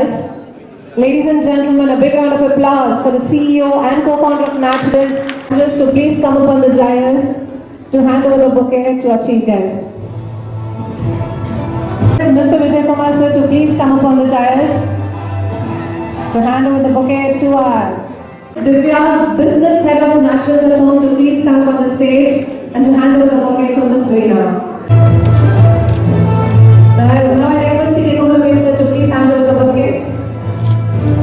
Ladies and gentlemen, a big round of applause for the CEO and co-founder of Naturals to please come up on the dais to hand over the bouquet to our chief guest. Mr. Vijay Kumar sir to please come up on the dais to hand over the bouquet to our Divya, business head of Naturals at Home, to please come up on the stage and to hand over the bouquet to Ms. Veena. Now I request CK Kumar sir to please hand over the bouquet.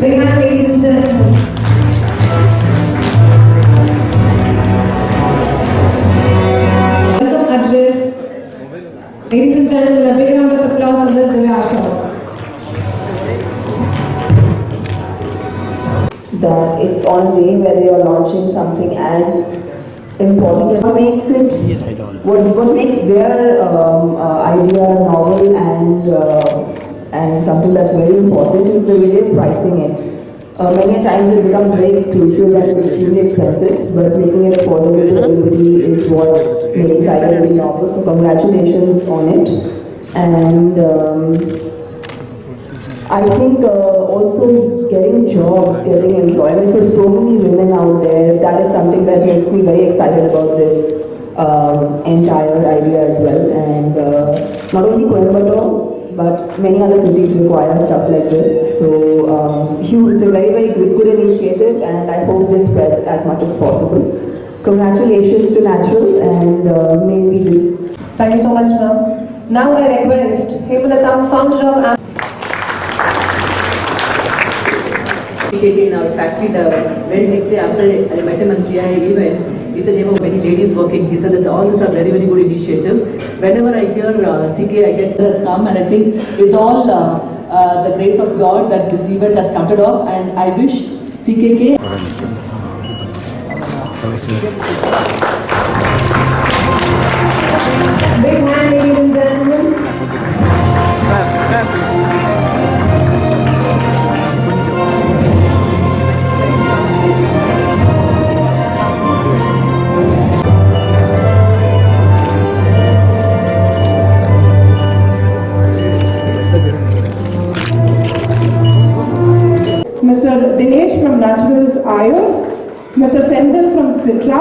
Big hand, ladies and gentlemen. Welcome address. Ladies and gentlemen, a big round of applause for Ms. Divya Ashok. That it's on a day where they are launching something as important. What makes it? Yes, I don't. What makes their idea novel and something that's very important is the way they're pricing it. Many times it becomes very exclusive and it's extremely expensive, but making it affordable to everybody is what makes this idea really novel. So congratulations on it. And I think also getting jobs, getting employment for so many women out there, that is something that makes me very excited about this entire idea as well. And not only Coimbatore, but many other cities require stuff like this. So it's a very, very good initiative, and I hope this spreads as much as possible. Congratulations to Naturals, and maybe this. Thank you so much, ma'am. Now I request Hemalatam, founder of in our factory, the very next day after I met him on GIA event, he said there were many ladies working. He said that all these are very, very good initiative. Whenever I hear CK, I get has come, and I think it's all the grace of God that this event has started off, and I wish CKK. Big hand, ladies and gentlemen. Mr. Dinesh from Naturals Iron, Mr. Sendil from Citra,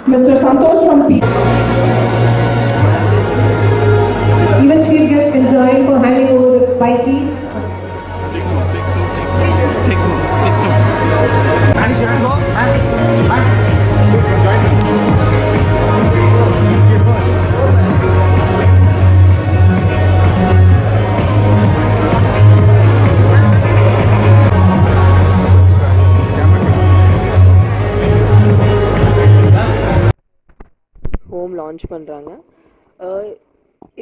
Mr. Santosh from P. Even chief guests can join for handing over the bike keys. Home launch பண்ணுறாங்க.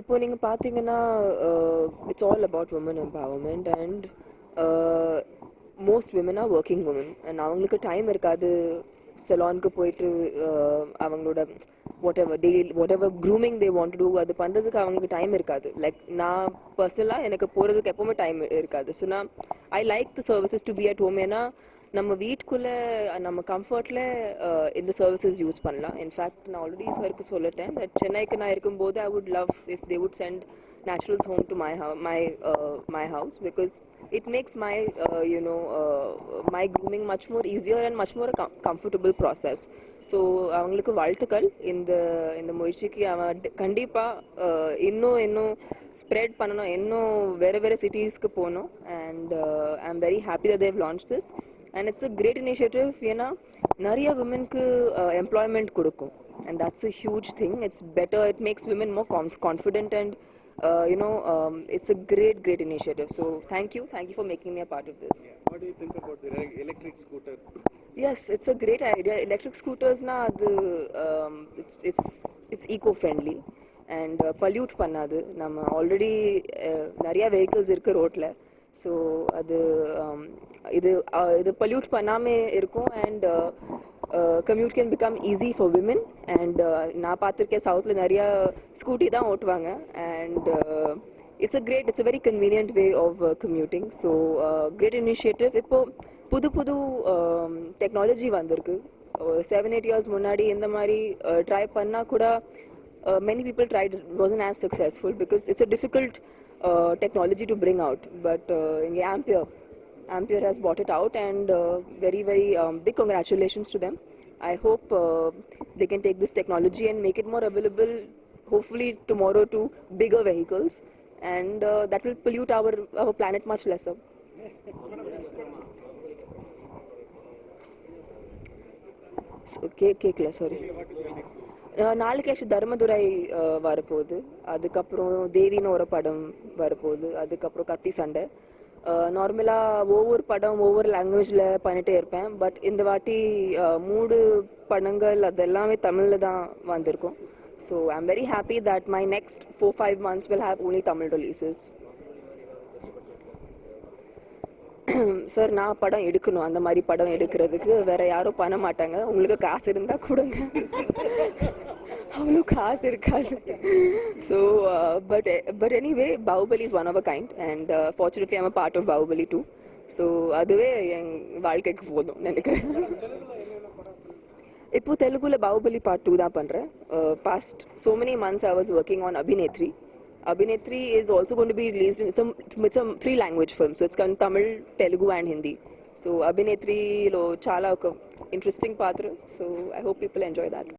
இப்போ நீங்கள் பார்த்தீங்கன்னா it's all about woman empowerment and most women are working woman and அவங்களுக்கு time இருக்காது சலானுக்கு போயிட்டு அவங்களோட whatever grooming they want to do அது பண்ணுறதுக்கு அவங்களுக்கு டைம் இருக்காது. லைக் நான் பர்சனலாக எனக்கு போகிறதுக்கு எப்போவுமே டைம் இருக்காது. ஸோ நான் I like the services to be at home. ஏன்னா நம்ம வீட்டுக்குள்ளே நம்ம கம்ஃபர்ட்டில் இந்த சர்வீசஸ் யூஸ் பண்ணலாம். இன்ஃபேக்ட் நான் ஆல்ரெடி சருக்கு சொல்லிட்டேன் தட் சென்னைக்கு நான் இருக்கும்போது I would love if they would send Naturals home to my house, because it makes my grooming much more easier and much more a comfortable process. So அவங்களுக்கு வாழ்த்துக்கள் இந்த முயற்சிக்கு. அவன் கண்டிப்பாக இன்னும் ஸ்ப்ரெட் பண்ணணும், இன்னும் வேறு சிட்டிஸ்க்கு போகணும். And I am very happy that they've launched this and it's a great initiative. ஏன்னா நிறைய விமென்க்கு எம்ப்ளாய்மெண்ட் கொடுக்கும் and that's a huge thing. It's better, it makes women more confident and it's a great initiative. So thank you for making me a part of this. What do you think about the electric scooter? Yes, it's a great idea. Electric scooters it's eco-friendly and pollute பண்ணாது. நம்ம already நிறைய vehicles இருக்கு ரோட்ல. So இது pollute பண்ணாமல் இருக்கும் and commute can become easy for women. And நான் பார்த்துருக்கேன் சவுத்தில் நிறையா ஸ்கூட்டி தான் ஓட்டுவாங்க and it's a very convenient way of commuting. So great initiative. இப்போ புது டெக்னாலஜி வந்திருக்கு. 7-8 years முன்னாடி இந்த மாதிரி ட்ரை பண்ணால் கூட many people tried, it wasn't as successful because it's a difficult technology to bring out. But Ampere has brought it out, and very, very big congratulations to them. I hope they can take this technology and make it more available, hopefully tomorrow, to bigger vehicles, and that will pollute our planet much lesser. So, கேட்கல sorry. நாளைக்கு actually Dharmadurai வரப்போகுது, அதுக்கப்புறம் தேவின்னு ஒரு படம் வரப்போகுது, அதுக்கப்புறம் கத்தி சண்டை. நார்மலாக ஒவ்வொரு படம் ஒவ்வொரு லாங்குவேஜில் பண்ணிகிட்டே இருப்பேன். பட் இந்த வாட்டி 3 படங்கள் அது எல்லாமே தமிழில் தான் வந்திருக்கும். So I am very happy that my next 4-5 months will have only Tamil releases. Sir, நான் படம் எடுக்கணும், அந்த மாதிரி படம் எடுக்கிறதுக்கு வேற யாரும் பண்ண மாட்டாங்க. உங்களுக்கு காசு இருந்தால் கொடுங்க, அவ்வளோ காசு இருக்காது. So but anyway, Baahubali is one of a kind, and fortunately I'm a part of Baahubali 2. ஸோ அதுவே என் வாழ்க்கைக்கு போதும் நினைக்கிறேன். இப்போ தெலுங்குல பாகுபலி பார்ட் 2 தான் பண்ணுறேன். Past so many months I was working on Abhinetri. Abhinetri is also going to be released in it's a 3-language film, so it's Tamil, Telugu and Hindi. So Abhinetri lo chala oka interesting paatra, so I hope people enjoy that.